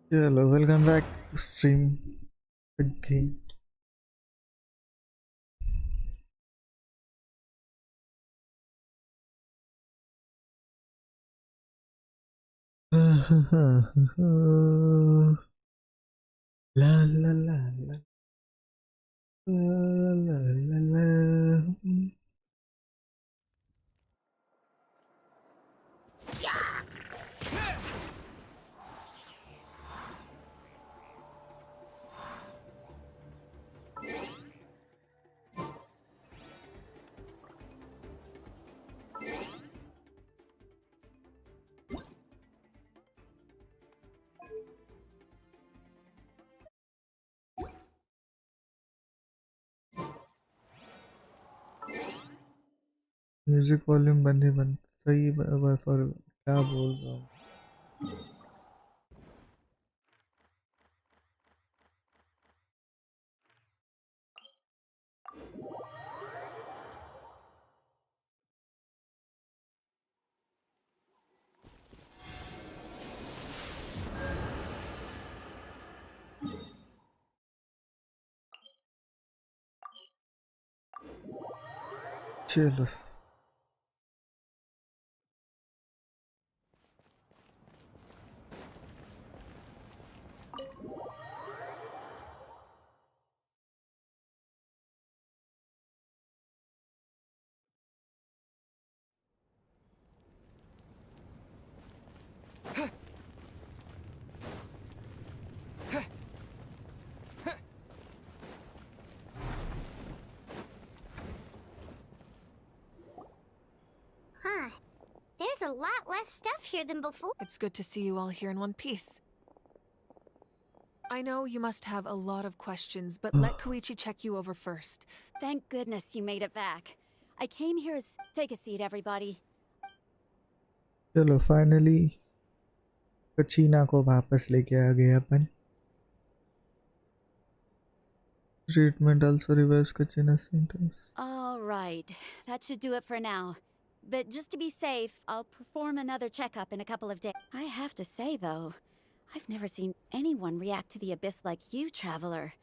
Hello, welcome back to stream again. La la la la la la la la. Music volume बंद ही बंद सही sorry क्या बोल रहा हूँ चलो Huh. There's a lot less stuff here than before. It's good to see you all here in one piece. I know you must have a lot of questions, but let Koichi check you over first. Thank goodness you made it back. I came here as... Take a seat, everybody. चलो finally कचीना को वापस लेके आ गए अपन treatment also reverse Kachina's symptoms. All right. That should do it for now. But just to be safe, I'll perform another checkup in a couple of days. I have to say, though, I've never seen anyone react to the abyss like you, Traveler.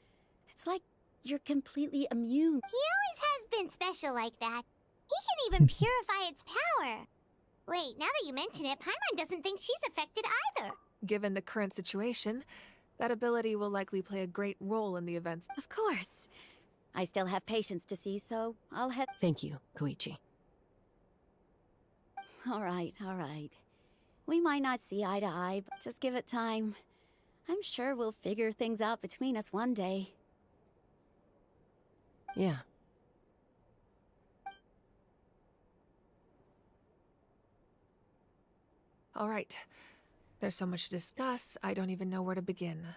It's like you're completely immune. He always has been special like that. He can even purify its power. Wait, now that you mention it, Paimon doesn't think she's affected either. Given the current situation, that ability will likely play a great role in the events. Of course. I still have patients to see, so I'll head... Thank you, Koichi. All right. We might not see eye to eye, but just give it time. I'm sure we'll figure things out between us one day. Yeah. All right. There's so much to discuss, I don't even know where to begin.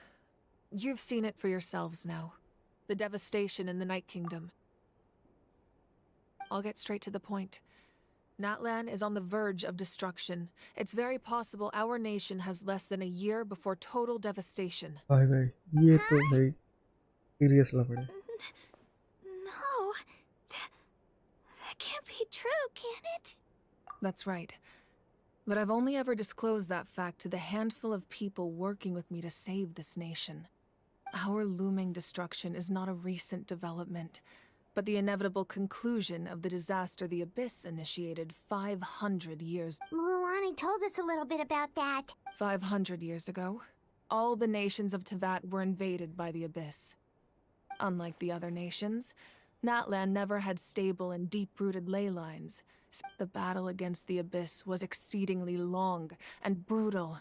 You've seen it for yourselves now. The devastation in the Night Kingdom. I'll get straight to the point. Natlan is on the verge of destruction. It's very possible our nation has less than a year before total devastation. भाई ये तो भाई serious लग रहा है No. That can't be true, can it? That's right. But I've only ever disclosed that fact to the handful of people working with me to save this nation. Our looming destruction is not a recent development, but the inevitable conclusion of the disaster the Abyss initiated 500 years. Mulan told us a little bit about that. 500 years ago, all the nations of Teyvat were invaded by the Abyss. Unlike the other nations, Natlan never had stable and deep-rooted ley lines. The battle against the Abyss was exceedingly long and brutal.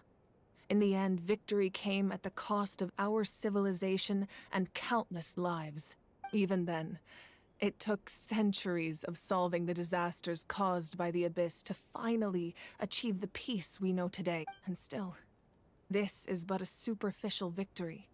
In the end, victory came at the cost of our civilization and countless lives. Even then, it took centuries of solving the disasters caused by the Abyss to finally achieve the peace we know today. And still, this is but a superficial victory.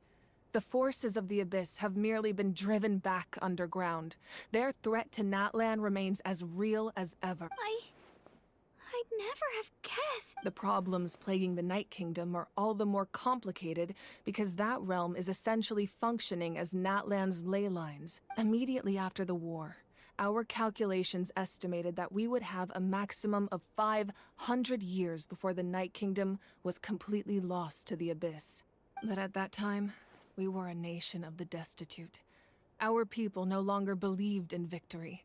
The forces of the Abyss have merely been driven back underground. Their threat to Natlan remains as real as ever. I'd never have guessed. The problems plaguing the Night Kingdom are all the more complicated because that realm is essentially functioning as Natlan's ley lines. Immediately after the war, our calculations estimated that we would have a maximum of 500 years before the Night Kingdom was completely lost to the Abyss. But at that time, we were a nation of the destitute. Our people no longer believed in victory,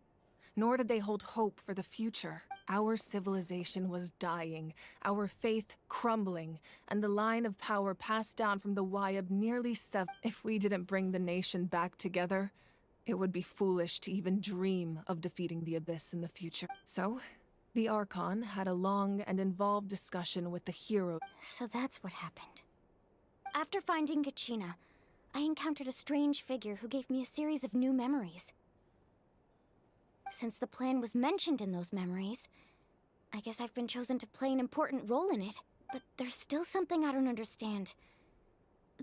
nor did they hold hope for the future. Our civilization was dying, our faith crumbling, and the line of power passed down from the Wyab nearly severed. If we didn't bring the nation back together, it would be foolish to even dream of defeating the Abyss in the future. So, the Archon had a long and involved discussion with the hero. So that's what happened. After finding Kachina, I encountered a strange figure who gave me a series of new memories. Since the plan was mentioned in those memories, I guess I've been chosen to play an important role in it. But there's still something I don't understand.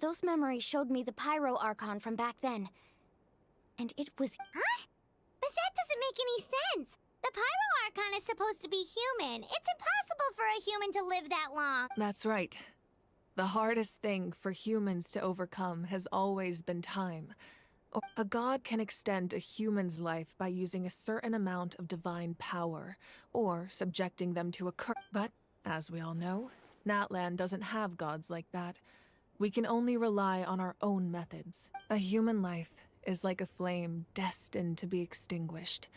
Those memories showed me the Pyro Archon from back then. And it was... Huh? But that doesn't make any sense! The Pyro Archon is supposed to be human. It's impossible for a human to live that long. That's right. The hardest thing for humans to overcome has always been time. A god can extend a human's life by using a certain amount of divine power, or subjecting them to a curse. But, as we all know, Natlan doesn't have gods like that. We can only rely on our own methods. A human life is like a flame destined to be extinguished.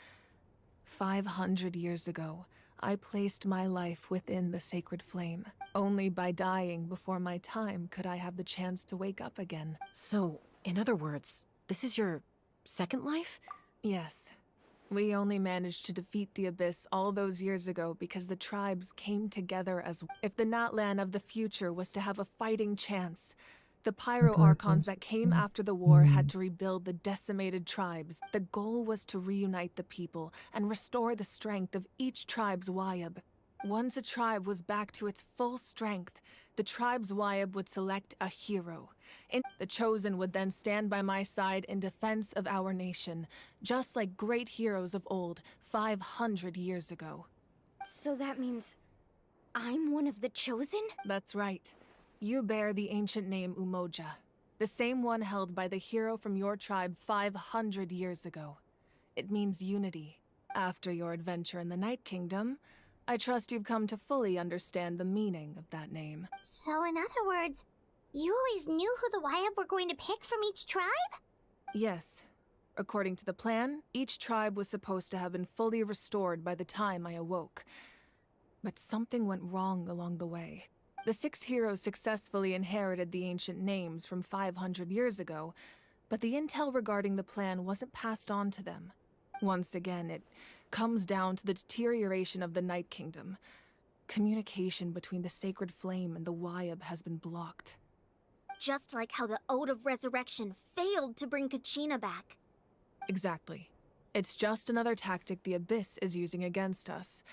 500 years ago, I placed my life within the sacred flame. Only by dying before my time could I have the chance to wake up again. So, in other words, this is your second life? Yes. We only managed to defeat the Abyss all those years ago because the tribes came together as... If the Natlan of the future was to have a fighting chance, the Pyro Archons that came after the war had to rebuild the decimated tribes. The goal was to reunite the people and restore the strength of each tribe's Wyab. Once a tribe was back to its full strength, the tribe's Wyab would select a hero. The Chosen would then stand by my side in defense of our nation, just like great heroes of old 500 years ago. So that means I'm one of the Chosen? That's right. You bear the ancient name Umoja, the same one held by the hero from your tribe 500 years ago. It means unity. After your adventure in the Night Kingdom, I trust you've come to fully understand the meaning of that name. So in other words, you always knew who the Wyab were going to pick from each tribe? Yes. According to the plan, each tribe was supposed to have been fully restored by the time I awoke. But something went wrong along the way. The 6 heroes successfully inherited the ancient names from 500 years ago, but the intel regarding the plan wasn't passed on to them. Once again, it comes down to the deterioration of the Night Kingdom. Communication between the Sacred Flame and the Wyab has been blocked. Just like how the Ode of Resurrection failed to bring Kachina back. Exactly. It's just another tactic the Abyss is using against us.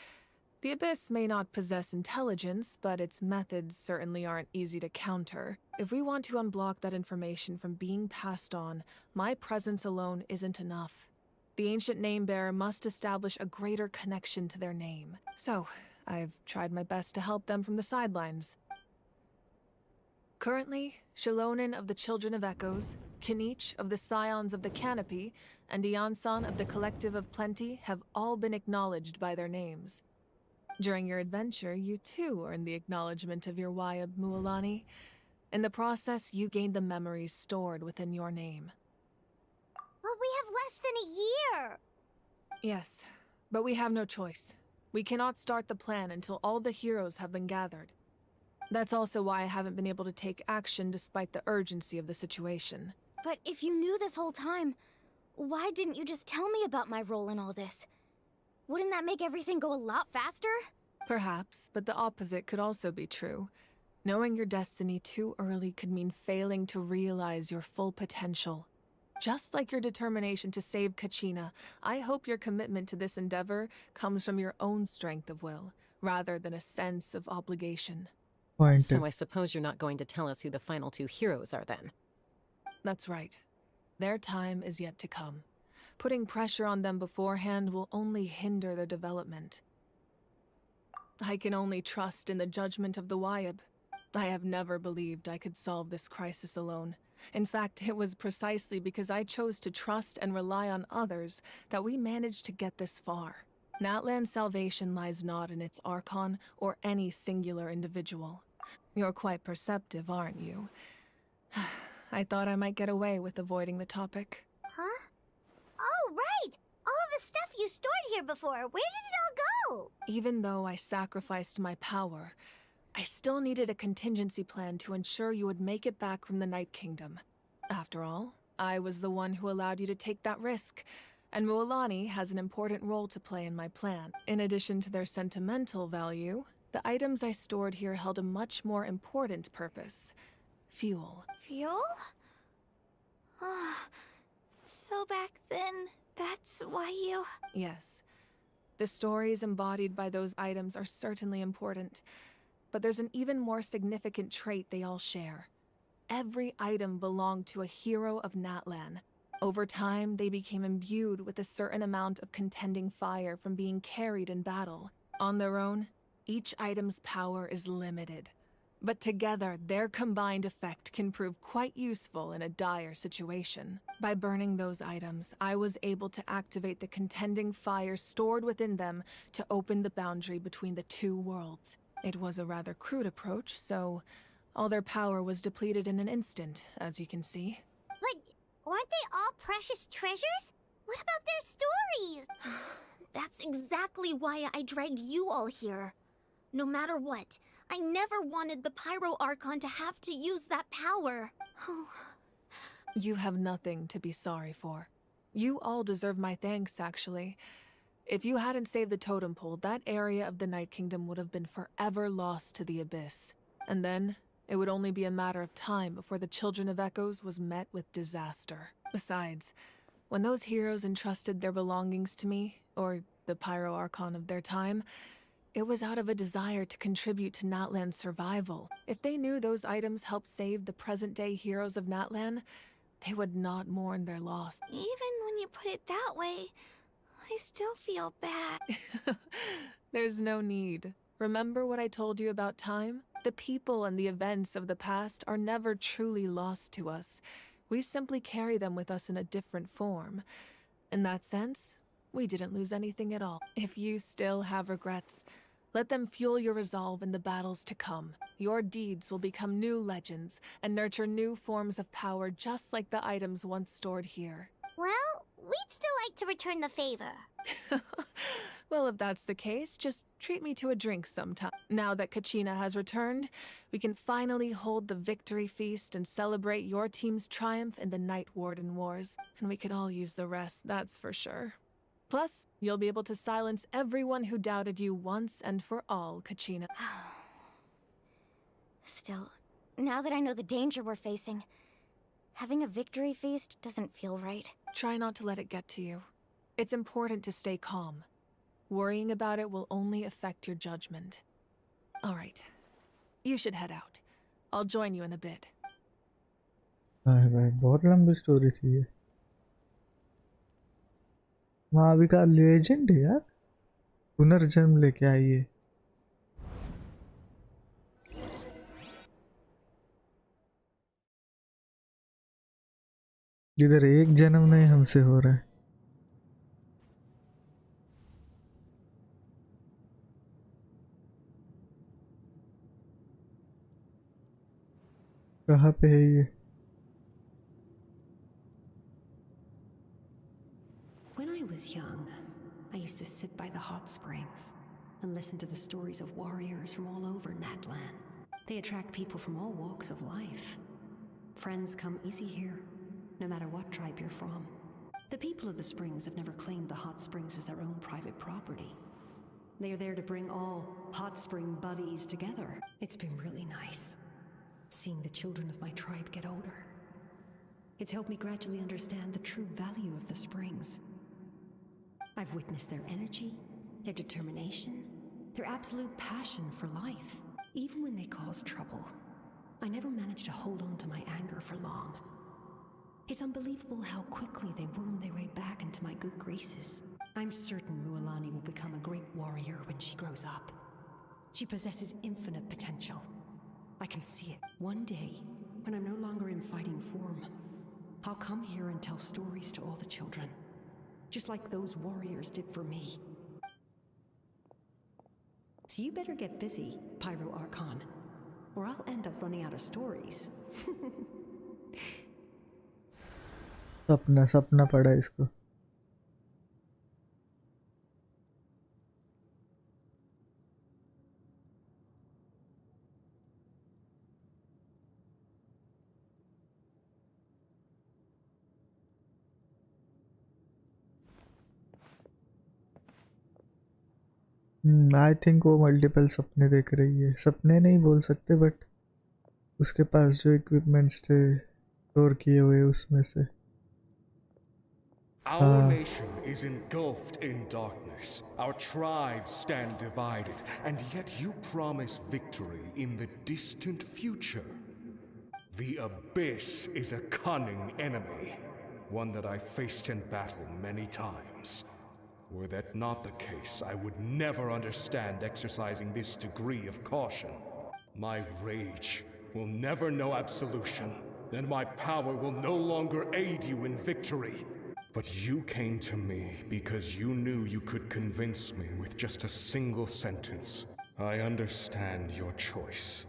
The Abyss may not possess intelligence, but its methods certainly aren't easy to counter. If we want to unblock that information from being passed on, my presence alone isn't enough. The ancient name-bearer must establish a greater connection to their name. So, I've tried my best to help them from the sidelines. Currently, Shilonin of the Children of Echoes, Kinich of the Scions of the Canopy, and Iansan of the Collective of Plenty have all been acknowledged by their names. During your adventure, you too earned the acknowledgement of your Wayab Mualani. In the process, you gained the memories stored within your name. But we have less than a year. Yes, but we have no choice. We cannot start the plan until all the heroes have been gathered. That's also why I haven't been able to take action despite the urgency of the situation. But if you knew this whole time, why didn't you just tell me about my role in all this? Wouldn't that make everything go a lot faster? Perhaps, but the opposite could also be true. Knowing your destiny too early could mean failing to realize your full potential. Just like your determination to save Kachina, I hope your commitment to this endeavor comes from your own strength of will, rather than a sense of obligation. Point. So I suppose you're not going to tell us who the final two heroes are then? That's right. Their time is yet to come. Putting pressure on them beforehand will only hinder their development. I can only trust in the judgment of the Wayab. I have never believed I could solve this crisis alone. In fact, it was precisely because I chose to trust and rely on others that we managed to get this far. Natlan's salvation lies not in its Archon or any singular individual. You're quite perceptive, aren't you? I thought I might get away with avoiding the topic. Huh? Oh, right! All of the stuff you stored here before, where did it all go? Even though I sacrificed my power, I still needed a contingency plan to ensure you would make it back from the Night Kingdom. After all, I was the one who allowed you to take that risk, and Mualani has an important role to play in my plan. In addition to their sentimental value, the items I stored here held a much more important purpose: fuel. Fuel? So back then, that's why you... Yes. The stories embodied by those items are certainly important, but there's an even more significant trait they all share. Every item belonged to a hero of Natlan. Over time, they became imbued with a certain amount of contending fire from being carried in battle. On their own, each item's power is limited. But together, their combined effect can prove quite useful in a dire situation. By burning those items, I was able to activate the contending fire stored within them to open the boundary between the two worlds. It was a rather crude approach, so all their power was depleted in an instant, as you can see. But weren't they all precious treasures? What about their stories? That's exactly why I dragged you all here. No matter what, I never wanted the Pyro Archon to have to use that power. You have nothing to be sorry for. You all deserve my thanks, actually. If you hadn't saved the totem pole, that area of the Night Kingdom would have been forever lost to the Abyss. And then, it would only be a matter of time before the Children of Echoes was met with disaster. Besides, when those heroes entrusted their belongings to me, or the Pyro Archon of their time, it was out of a desire to contribute to Natlan's survival. If they knew those items helped save the present-day heroes of Natlan, they would not mourn their loss. Even when you put it that way, I still feel bad. There's no need. Remember what I told you about time? The people and the events of the past are never truly lost to us. We simply carry them with us in a different form. In that sense, we didn't lose anything at all. If you still have regrets, let them fuel your resolve in the battles to come. Your deeds will become new legends and nurture new forms of power just like the items once stored here. Well, we'd still like to return the favor. Well, if that's the case, just treat me to a drink sometime. Now that Kachina has returned, we can finally hold the victory feast and celebrate your team's triumph in the Night Warden Wars. And we could all use the rest, that's for sure. Plus, you'll be able to silence everyone who doubted you once and for all, Kachina. Still, now that I know the danger we're facing, having a victory feast doesn't feel right. Try not to let it get to you. It's important to stay calm. Worrying about it will only affect your judgment. All right. You should head out. I'll join you in a bit. भाई भाई बहुत लंबी story थी ये। महावी का legend है यार, पुनर्जन्म लेके आई है। जिधर एक जन्म नहीं हमसे हो रहा है। कहाँ पे है ये? When I was young, I used to sit by the hot springs and listen to the stories of warriors from all over Natlan. They attract people from all walks of life. Friends come easy here, no matter what tribe you're from. The people of the springs have never claimed the hot springs as their own private property. They are there to bring all hot spring buddies together. It's been really nice, seeing the children of my tribe get older. It's helped me gradually understand the true value of the springs. I've witnessed their energy, their determination, their absolute passion for life. Even when they cause trouble, I never managed to hold on to my anger for long. It's unbelievable how quickly they worm their way back into my good graces. I'm certain Mualani will become a great warrior when she grows up. She possesses infinite potential. I can see it. One day, when I'm no longer in fighting form, I'll come here and tell stories to all the children, just like those warriors did for me. So you better get busy, Pyro Archon, or I'll end up running out of stories. सपना सपना पड़ा इसको. I think वो multiple सपने देख रही है. सपने नहीं बोल सकते, बट उसके पास जो इक्विपमेंट्स थे स्टोर किए हुए उसमें से. Our nation is engulfed in darkness. Our tribes stand divided, and yet you promise victory in the distant future. The Abyss is a cunning enemy, one that I faced in battle many times. Were that not the case, I would never understand exercising this degree of caution. My rage will never know absolution, and my power will no longer aid you in victory. But you came to me because you knew you could convince me with just a single sentence. I understand your choice.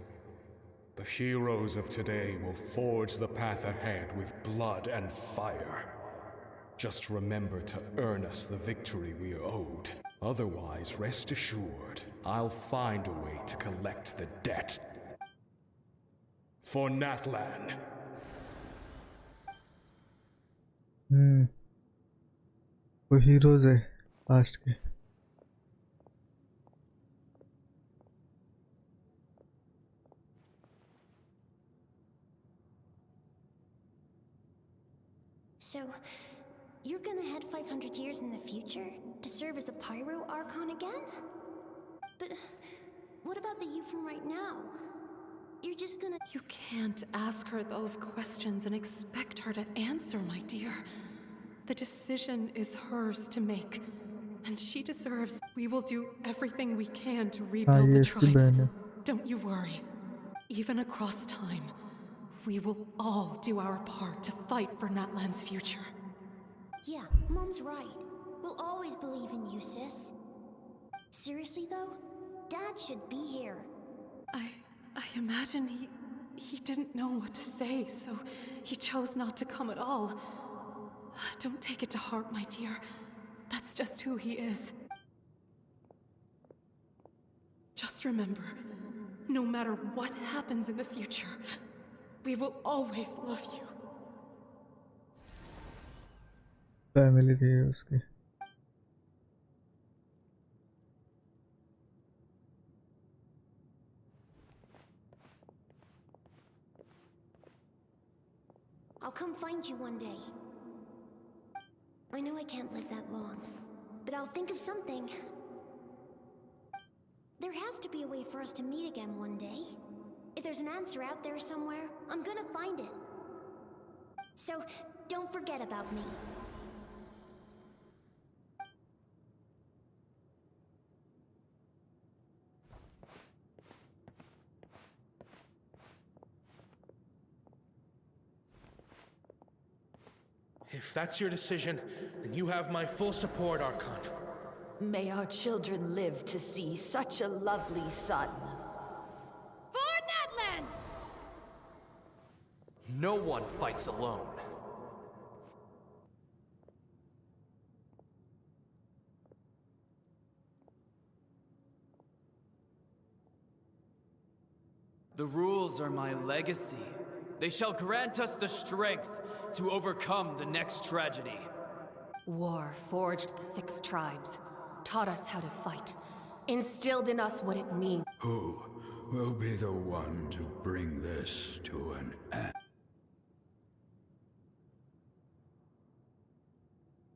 The heroes of today will forge the path ahead with blood and fire. Just remember to earn us the victory we are owed. Otherwise, rest assured, I'll find a way to collect the debt. For Natlan. वो heroes है past के. So, you're gonna head 500 years in the future to serve as the Pyro Archon again? But what about the you from right now? You're just gonna... You can't ask her those questions and expect her to answer, my dear. The decision is hers to make, and she deserves. We will do everything we can to rebuild the tribes. Don't you worry. Even across time, we will all do our part to fight for Natlan's future. Yeah, Mom's right. We'll always believe in you, sis. Seriously, though? Dad should be here. I imagine he didn't know what to say, so he chose not to come at all. Don't take it to heart, my dear. That's just who he is. Just remember, no matter what happens in the future, we will always love you. Family थी उसकी. I'll come find you one day. I know I can't live that long, but I'll think of something. There has to be a way for us to meet again one day. If there's an answer out there somewhere, I'm gonna find it. So, don't forget about me. If that's your decision, then you have my full support, Archon. May our children live to see such a lovely son. For Natlan! No one fights alone. The rules are my legacy. They shall grant us the strength to overcome the next tragedy. War forged the 6 tribes, taught us how to fight, instilled in us what it means. Who will be the one to bring this to an end?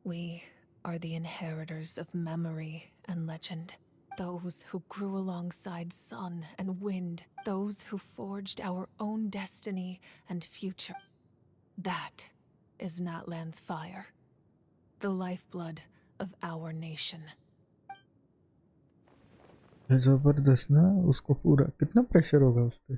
We are the inheritors of memory and legend. Those who grew alongside sun and wind. Those who forged our own destiny and future. That is Natlan's fire. The lifeblood of our nation. जबरदस्त ना, उसको पूरा कितना pressure होगा उस पे।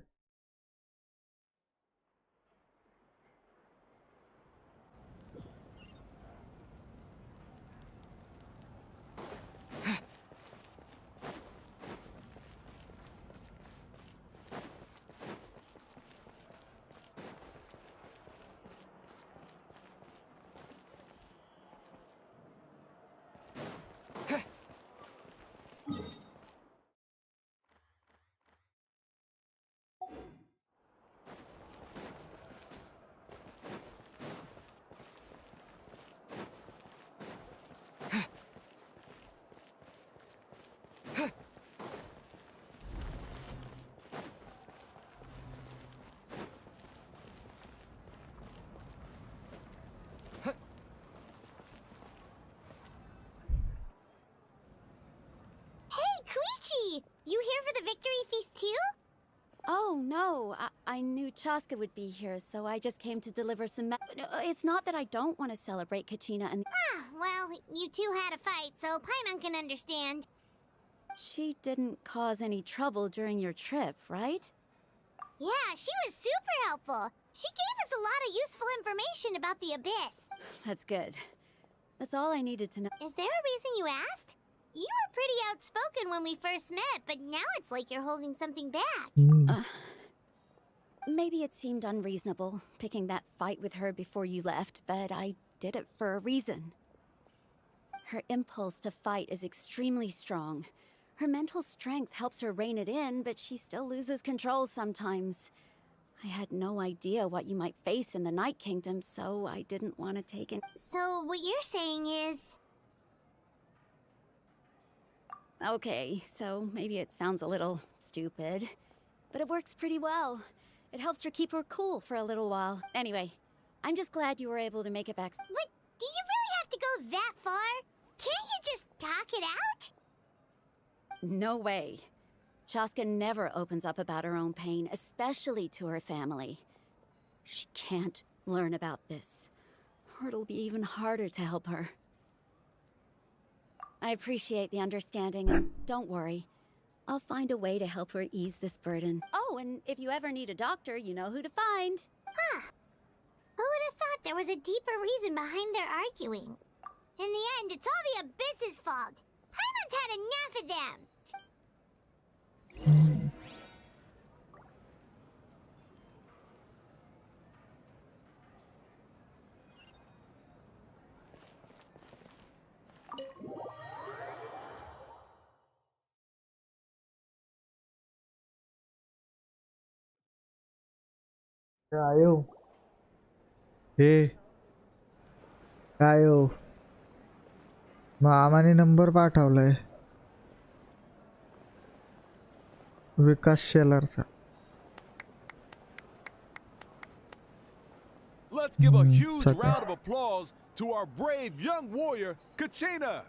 You here for the victory feast too? Oh, no. I knew Chaska would be here, so I just came to deliver some No, it's not that I don't want to celebrate Kachina and... Ah, well, you two had a fight, so Paimon can understand. She didn't cause any trouble during your trip, right? Yeah, she was super helpful. She gave us a lot of useful information about the Abyss. That's good. That's all I needed to know. Is there a reason you asked? You were pretty outspoken when we first met, but now it's like you're holding something back. Maybe it seemed unreasonable, picking that fight with her before you left, but I did it for a reason. Her impulse to fight is extremely strong. Her mental strength helps her rein it in, but she still loses control sometimes. I had no idea what you might face in the Night Kingdom, so I didn't want to take it. So what you're saying is... Okay, so maybe it sounds a little stupid, but it works pretty well. It helps her keep her cool for a little while. Anyway, I'm just glad you were able to make it back. But do you really have to go that far? Can't you just talk it out? No way. Chaska never opens up about her own pain, especially to her family. She can't learn about this, or it'll be even harder to help her. I appreciate the understanding, and don't worry. I'll find a way to help her ease this burden. Oh, and if you ever need a doctor, you know who to find. Huh. Who would have thought there was a deeper reason behind their arguing? In the end, it's all the Abyss's fault. Paimon's had enough of them. आयो हे आयो मामाने number पाठवलाय विकास शेलरचा. Let's give a huge round of applause to our brave young warrior, Kachina!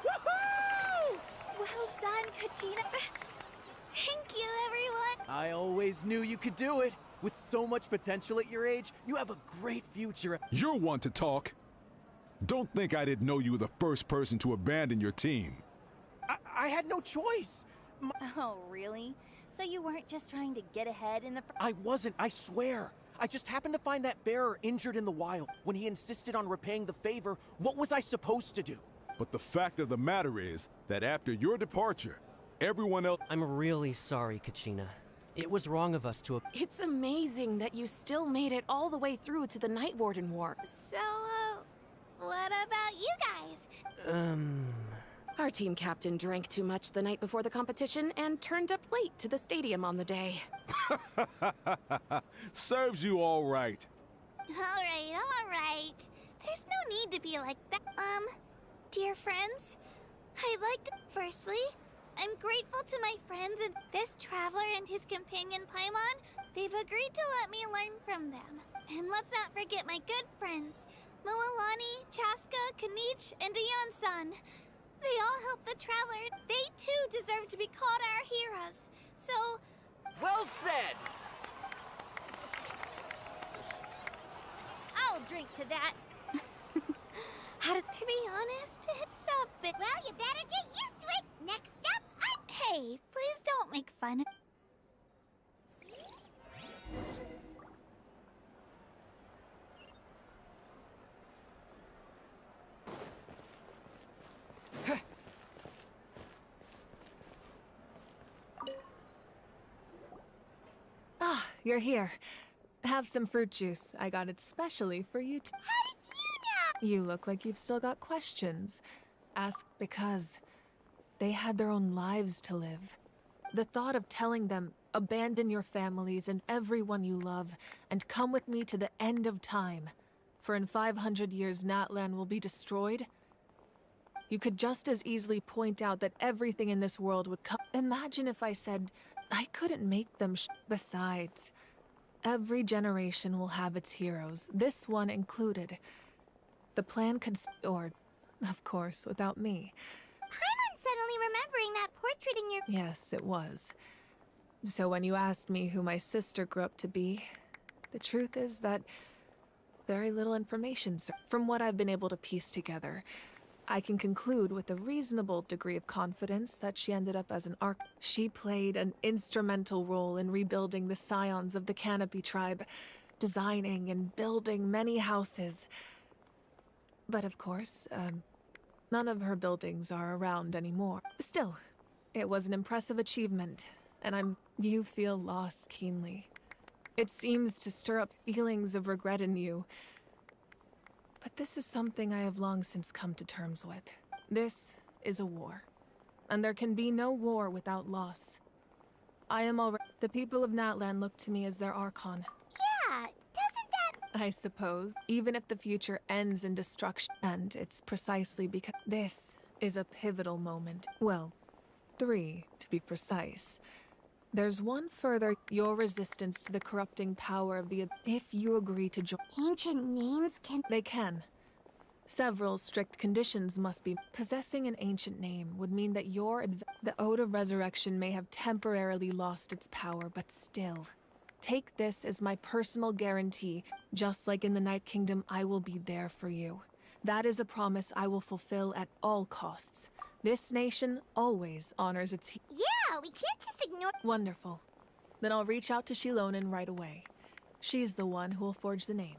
Woohoo! Well done, Kachina. Thank you, everyone. I always knew you could do it. With so much potential at your age, you have a great future. You're one to talk. Don't think I didn't know you were the first person to abandon your team. I had no choice. Oh, really? So you weren't just trying to get ahead in the... I wasn't, I swear. I just happened to find that bearer injured in the wild. When he insisted on repaying the favor, what was I supposed to do? But the fact of the matter is that after your departure, everyone else... I'm really sorry, Kachina. It was wrong of us to... It's amazing that you still made it all the way through to the Night Warden War. So, what about you guys? Our team captain drank too much the night before the competition and turned up late to the stadium on the day. Serves you all right. Alright. There's no need to be like that. Dear friends, I'd like to... Firstly, I'm grateful to my friends and this traveler and his companion Paimon. They've agreed to let me learn from them. And let's not forget my good friends, Moalani, Chaska, Kanich, and Ayan-san. They all helped the traveler. They too deserve to be called our heroes. So... Well said! I'll drink to that. To be honest, it's a bit... Well, you better get used to it. Next up, Hey, please don't make fun. Ah, you're here. Have some fruit juice. I got it specially for you. How did you know? You look like you've still got questions. Ask because they had their own lives to live. The thought of telling them, abandon your families and everyone you love, and come with me to the end of time, for in 500 years Natlan will be destroyed. You could just as easily point out that everything in this world would come. Imagine if I said, I couldn't make them Besides, every generation will have its heroes, this one included. The plan could or, of course, without me. Paimon's suddenly remembering that portrait in your... Yes, it was. So when you asked me who my sister grew up to be, the truth is that very little information, from what I've been able to piece together. I can conclude with a reasonable degree of confidence that she ended up as an arc. She played an instrumental role in rebuilding the scions of the Canopy tribe, designing and building many houses. But of course, none of her buildings are around anymore. Still, it was an impressive achievement, and you feel lost keenly. It seems to stir up feelings of regret in you. But this is something I have long since come to terms with. This is a war, and there can be no war without loss. I am already... The people of Natlan look to me as their Archon. Yeah, doesn't that... I suppose, even if the future ends in destruction. And it's precisely because this is a pivotal moment. Well, 3, to be precise. There's one further, your resistance to the corrupting power of the... If you agree to join... Ancient names can... They can. Several strict conditions must be... Possessing an ancient name would mean that the Ode of Resurrection may have temporarily lost its power, but still. Take this as my personal guarantee. Just like in the Night Kingdom, I will be there for you. That is a promise I will fulfill at all costs. This nation always honors its... Yeah, we can't just ignore... Wonderful. Then I'll reach out to Shilonen right away. She's the one who will forge the name.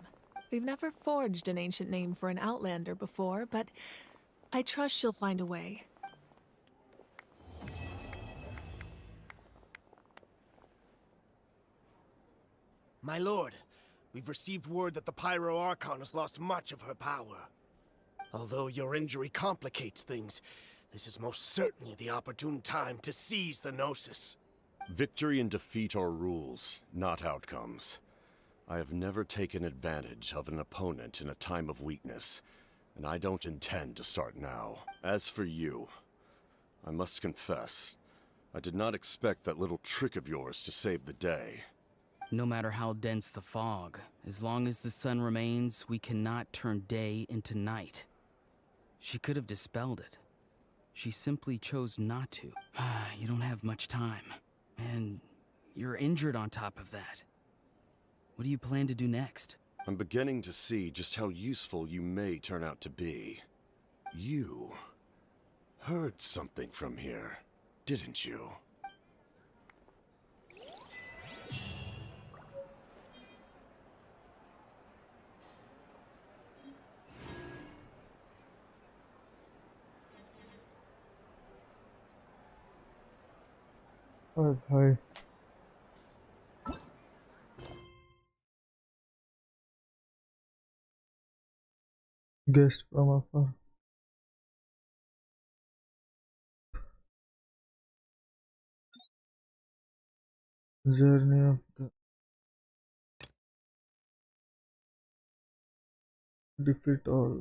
We've never forged an ancient name for an Outlander before, but I trust she'll find a way. My lord, we've received word that the Pyro Archon has lost much of her power. Although your injury complicates things, this is most certainly the opportune time to seize the Gnosis. Victory and defeat are rules, not outcomes. I have never taken advantage of an opponent in a time of weakness, and I don't intend to start now. As for you, I must confess, I did not expect that little trick of yours to save the day. No matter how dense the fog, as long as the sun remains, we cannot turn day into night. She could have dispelled it. She simply chose not to. You don't have much time. And you're injured on top of that. What do you plan to do next? I'm beginning to see just how useful you may turn out to be. You heard something from here, didn't you? Oh, hi. Guest from afar. Journey of the defeat all.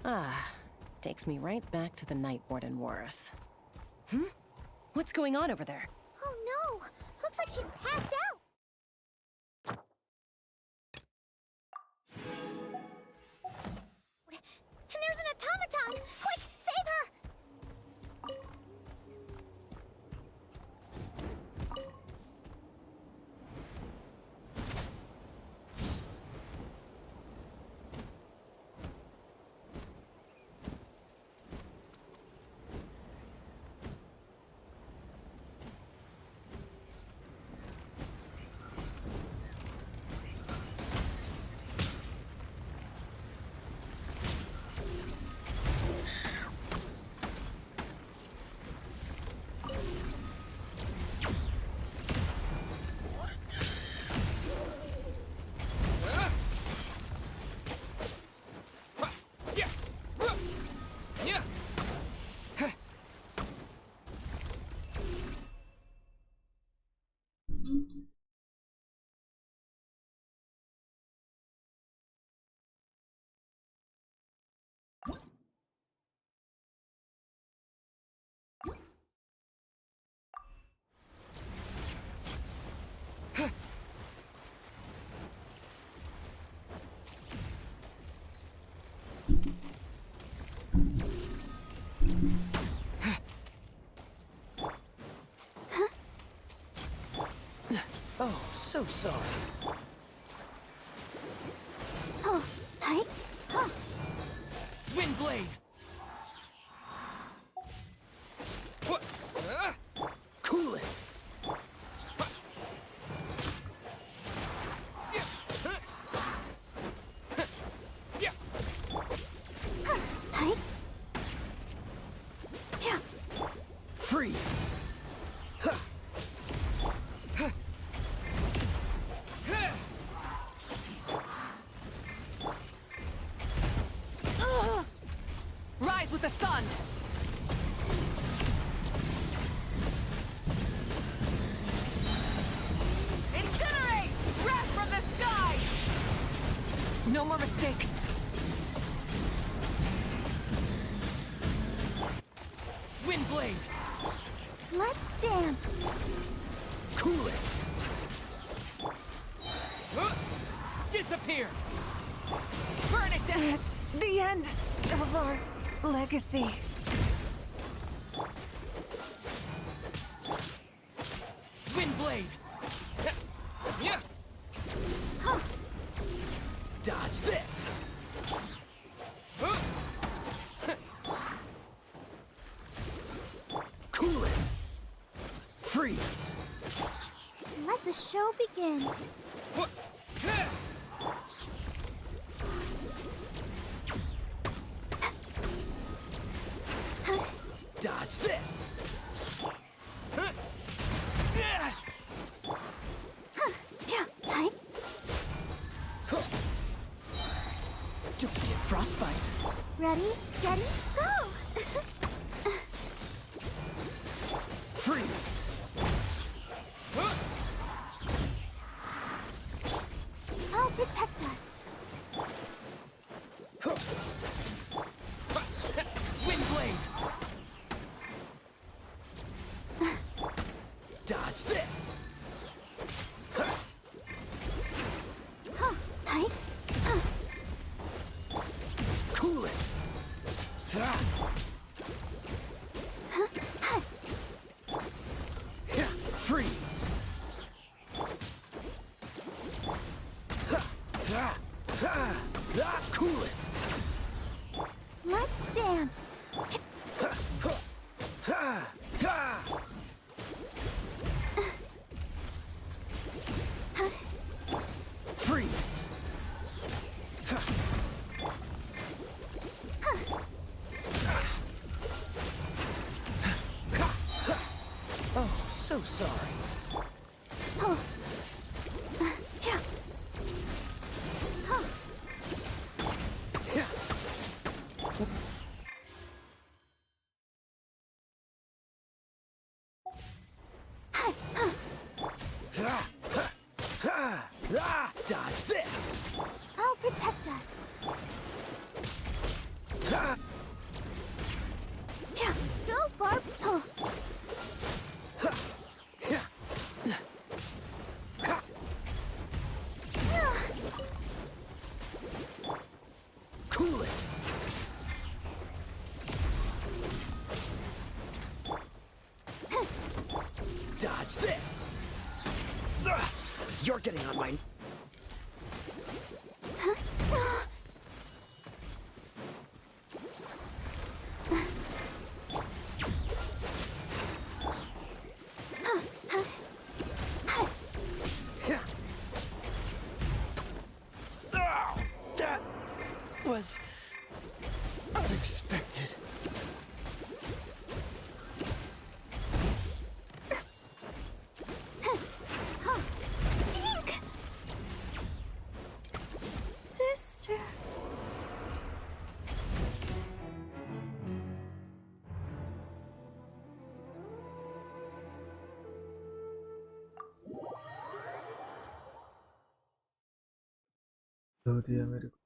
Ah, takes me right back to the Night Warden Wars. What's going on over there? Oh no! Looks like she's passed out! And there's an automaton! Quick, save her! Oh, so sorry. No more mistakes. Wind blade. Let's dance. Cool it. Disappear. Burn it down. The end of our legacy. Wind blade. Yeah. Dodge this. Cool it. Freeze. Let the show begin. Dodge this. Don't get frostbite. Ready, steady, go! Freeze. I'll protect us. Wind blade. Dodge this. Cool it. Freeze. Cool it. Let's dance. Freeze. Oh, so sorry. Dodge this. I'll protect us. Go, Barb. Cool it. Dodge this. You're getting on my... That was unexpected. Ink! Sister. धो दिया मेरे को।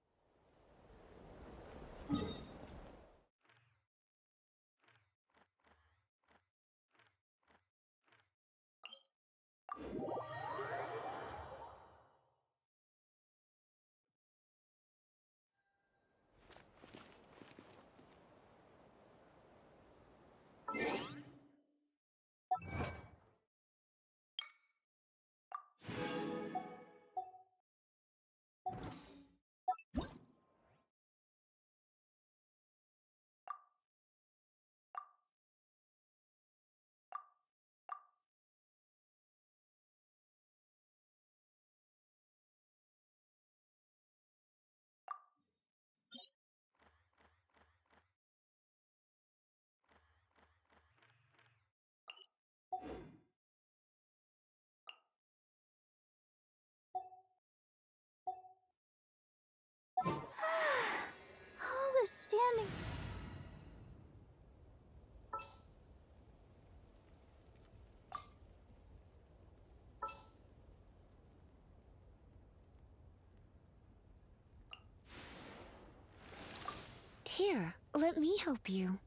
Let me help you.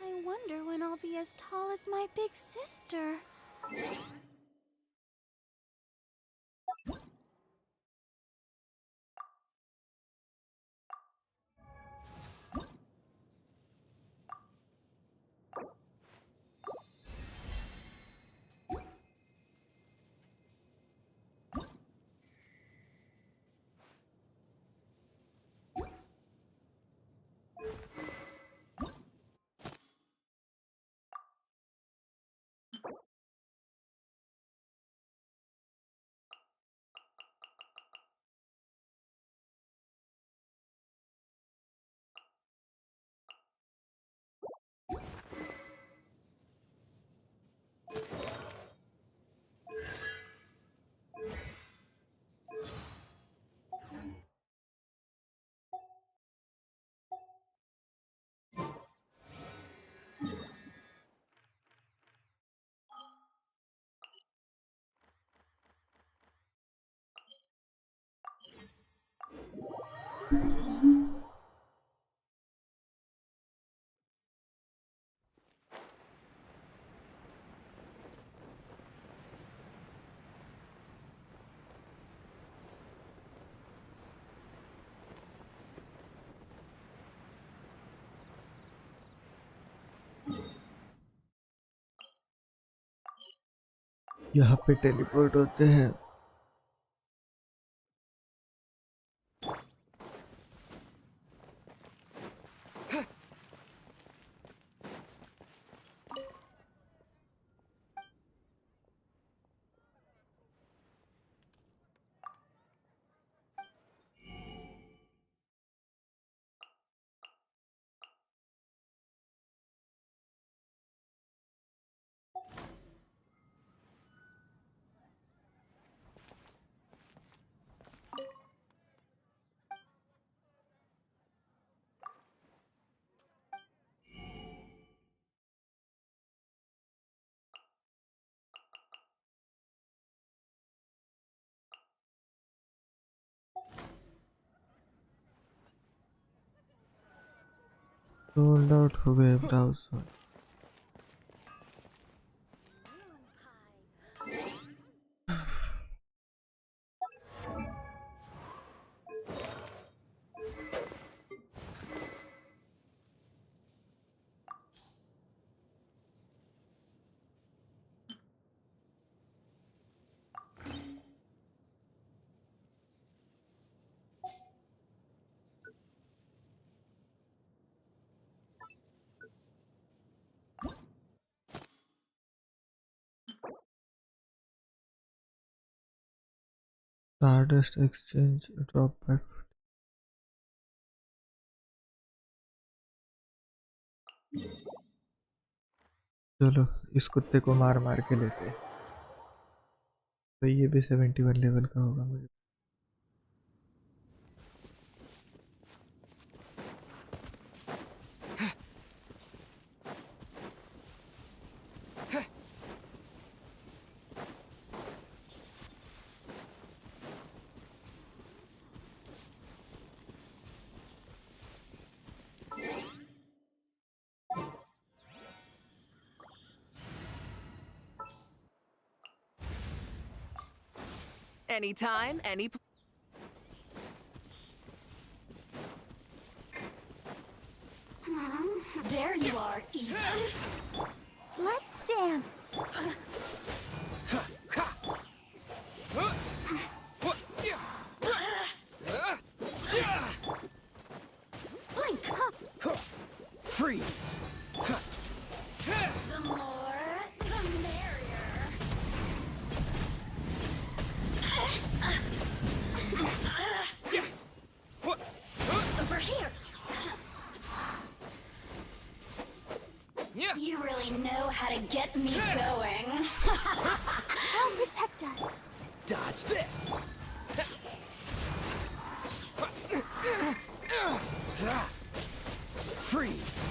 I wonder when I'll be as tall as my big sister. यहाँ पे teleport होते हैं। Sold out हो गए browser. Stardust exchange drop by 50। चलो इस कुत्ते को मार मार के लेते हैं। तो ये भी 71 लेवल का होगा मुझे। Anytime, any. There you are, Ethan. Let's dance. Blink. Freeze. The more, the merrier. Over here. You really know how to get me going. I'll protect us. Dodge this. Freeze.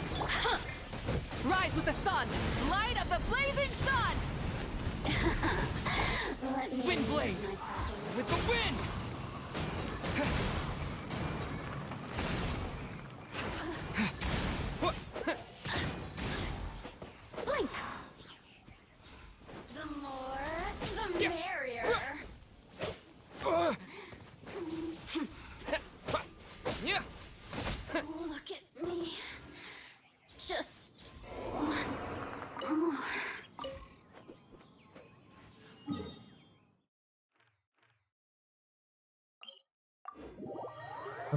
Rise with the sun, light of the blazing sun. Wind blade with the wind.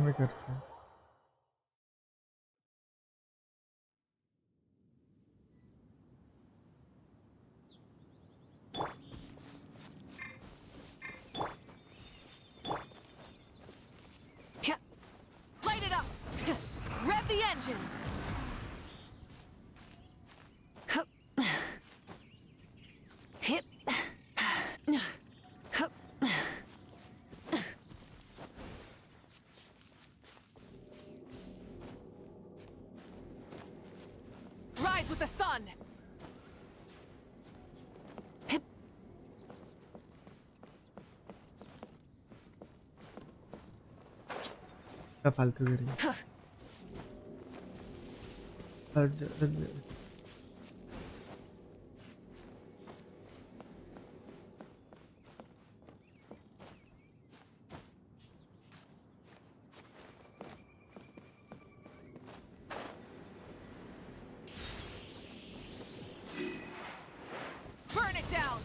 में करते हैं। Light it up! Rev the engines! Hip. Rise with the sun! Hip. क्या फालतू गिरी Burn it down!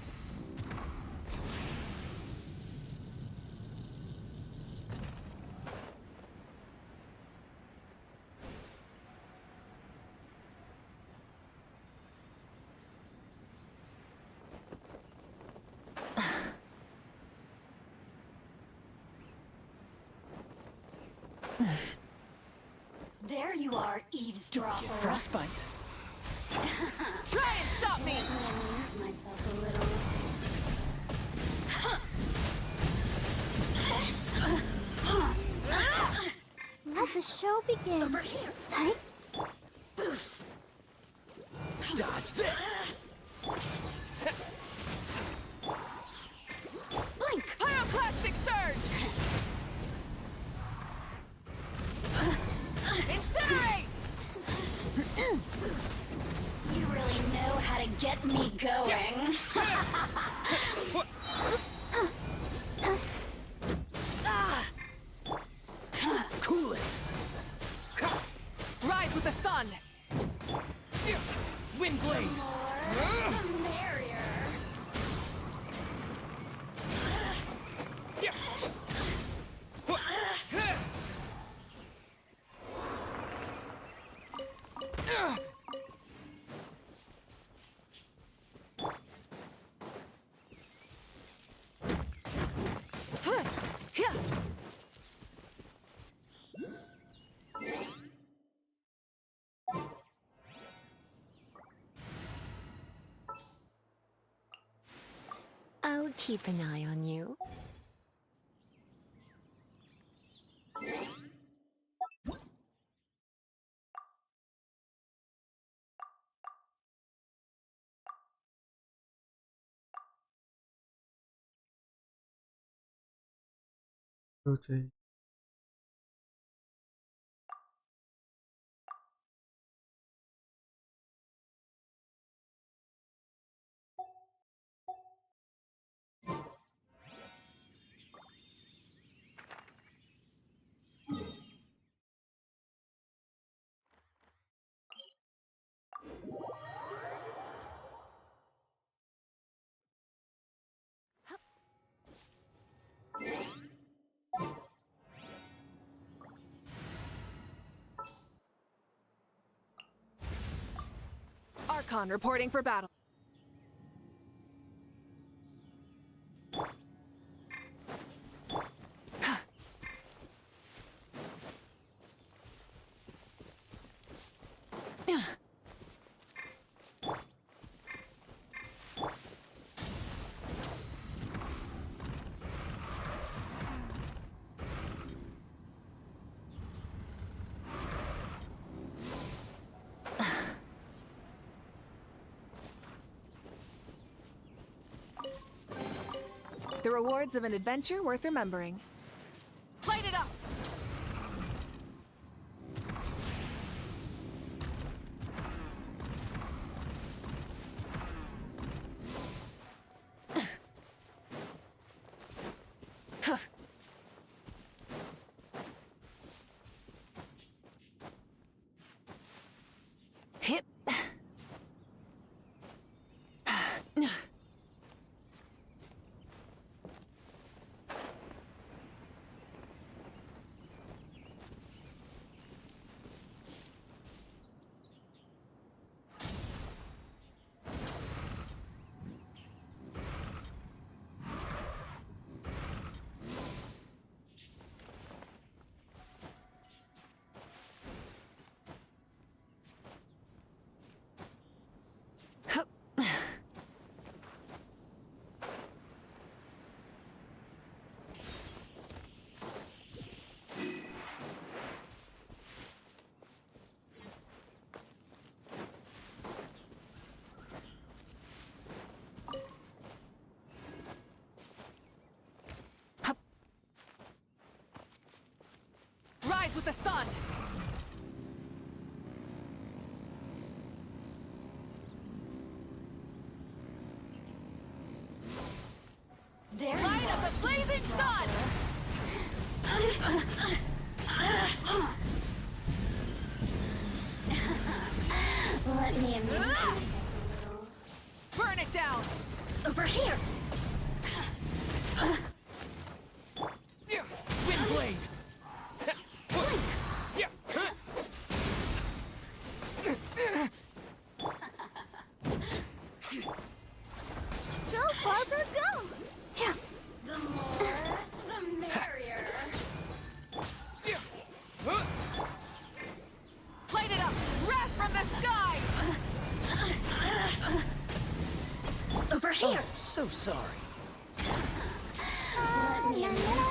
There you are, eavesdropper. Frostbite. Try and stop me! Let me amuse myself a little. Let the show begin. Over here. Hey? Boof. Dodge this! Blink. Pyroclastic surge! Incinerate! You really know how to get me going. Cool it! Rise with the sun! Windblade! The merrier. I'll keep an eye on you. तो चाहिए Archon reporting for battle. The rewards of an adventure worth remembering. Light it up! Hip. rise with the sun! There Light of the blazing sun! Let me amuse you. Burn it down! Over here! Wind blade! Go, Barbara, go! The more, the merrier. Light it up! Wrath from the sky! Over here! So sorry. Let me amuse